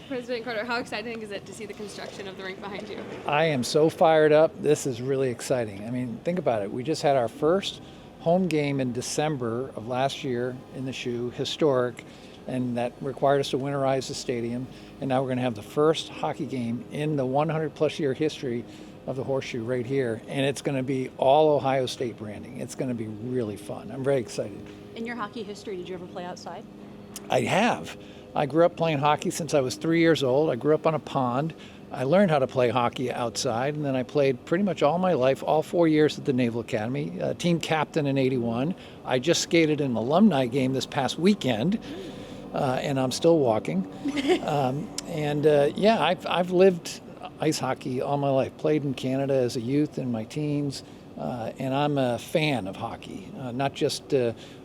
President Carter, how exciting is it to see the construction of the rink behind you? I am so fired up. This is really exciting. I mean, think about it. We just had our first home game in December of last year in the Shoe, historic, and that required us to winterize the stadium. And now we're going to have the first hockey game in the 100 plus year history of the Horseshoe right here. And it's going to be all Ohio State branding. It's going to be really fun. I'm very excited. In your hockey history, did you ever play outside? I have. I grew up playing hockey since I was 3 years old. I grew up on a pond. I learned how to play hockey outside, and then I played pretty much all my life, all 4 years at the Naval Academy, team captain in '81. I just skated an alumni game this past weekend, and I'm still walking. I've lived ice hockey all my life, played in Canada as a youth in my teens, and I'm a fan of hockey, not just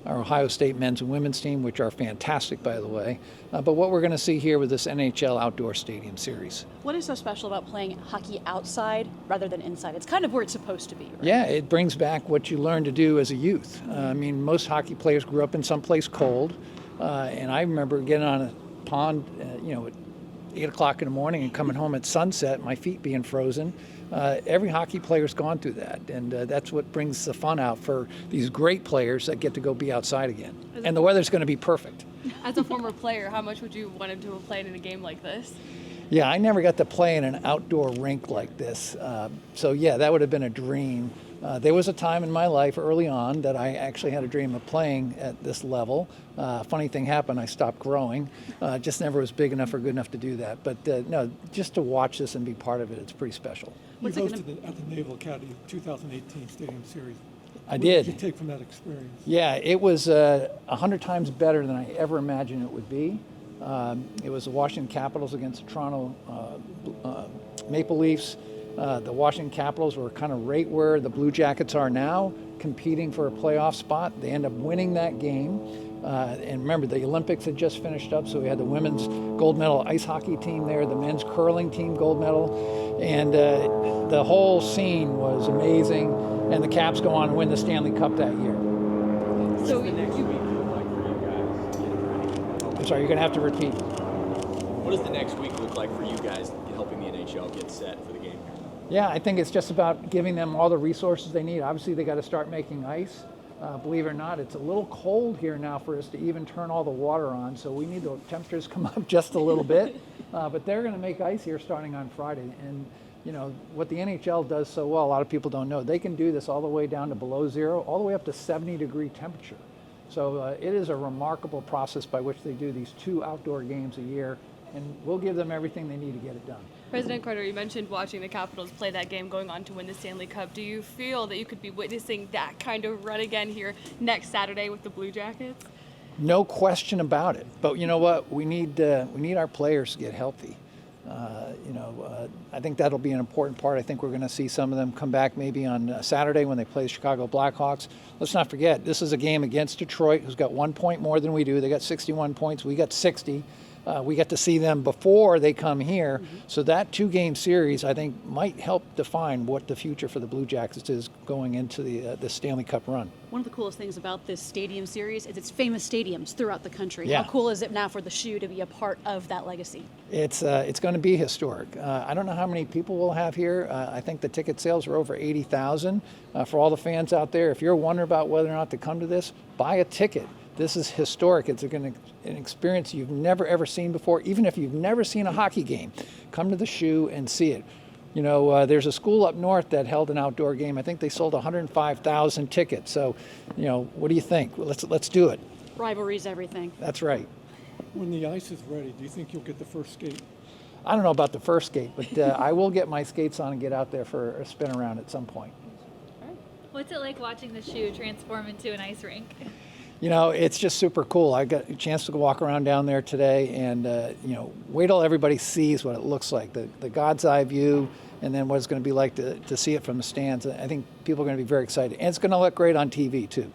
our Ohio State men's and women's team, which are fantastic, by the way, but what we're going to see here with this NHL Outdoor Stadium Series. What is so special about playing hockey outside rather than inside? It's kind of where it's supposed to be, right? Yeah, it brings back what you learned to do as a youth. I mean, most hockey players grew up in someplace cold, and I remember getting on a pond, at 8 o'clock in the morning and coming home at sunset, my feet being frozen. Every hockey player's gone through that, and that's what brings the fun out for these great players that get to go be outside again. And the weather's going to be perfect. As a former player, how much would you wanted to have played in a game like this? Yeah, I never got to play in an outdoor rink like this. So yeah, that would have been a dream. There was a time in my life early on that I actually had a dream of playing at this level. Funny thing happened, I stopped growing. Just never was big enough or good enough to do that. But no, just to watch this and be part of it, it's pretty special. You hosted at the Naval Academy 2018 Stadium Series. I What did. did you take from that experience? Yeah, it was 100 times better than I ever imagined it would be. It was the Washington Capitals against the Toronto Maple Leafs. The Washington Capitals were kind of right where the Blue Jackets are now, competing for a playoff spot. They end up winning that game. And remember, the Olympics had just finished up, so we had the women's gold medal ice hockey team there, the men's curling team gold medal, and the whole scene was amazing. And the Caps go on to win the Stanley Cup that year. So I'm sorry, you're going to have to repeat. What does the next week look like for you guys helping the NHL get set for the game? Yeah, I think it's just about giving them all the resources they need. Obviously, they got to start making ice. Believe it or not, it's a little cold here now for us to even turn all the water on, so we need the temperatures to come up just a little bit. But they're going to make ice here starting on Friday. And you know what the NHL does so well, a lot of people don't know, they can do this all the way down to below zero, all the way up to 70-degree temperature. So it is a remarkable process by which they do these 2 outdoor games a year, and we'll give them everything they need to get it done. President Carter, you mentioned watching the Capitals play that game going on to win the Stanley Cup. Do you feel that you could be witnessing that kind of run again here next Saturday with the Blue Jackets? No question about it. But you know what? We need our players to get healthy. I think that'll be an important part. I think we're going to see some of them come back maybe on Saturday when they play the Chicago Blackhawks. Let's not forget, this is a game against Detroit, who's got 1 point more than we do. They got 61 points. We got 60. We get to see them before they come here. Mm-hmm. So that 2-game series, I think, might help define what the future for the Blue Jackets is going into the Stanley Cup run. One of the coolest things about this stadium series is its famous stadiums throughout the country. Yeah. How cool is it now for the Shoe to be a part of that legacy? It's going to be historic. I don't know how many people we'll have here. I think the ticket sales are over 80,000. For all the fans out there, if you're wondering about whether or not to come to this, buy a ticket. This is historic. It's an experience you've never, ever seen before. Even if you've never seen a hockey game, come to the Shoe and see it. You know, there's a school up north that held an outdoor game. I think they sold 105,000 tickets. So, you know, what do you think? Let's do it. Rivalry's everything. That's right. When the ice is ready, do you think you'll get the first skate? I don't know about the first skate, but I will get my skates on and get out there for a spin around at some point. What's it like watching the Shoe transform into an ice rink? You know, it's just super cool. I got a chance to walk around down there today and, wait till everybody sees what it looks like, the God's eye view, and then what it's going to be like to see it from the stands. I think people are going to be very excited. And it's going to look great on TV, too.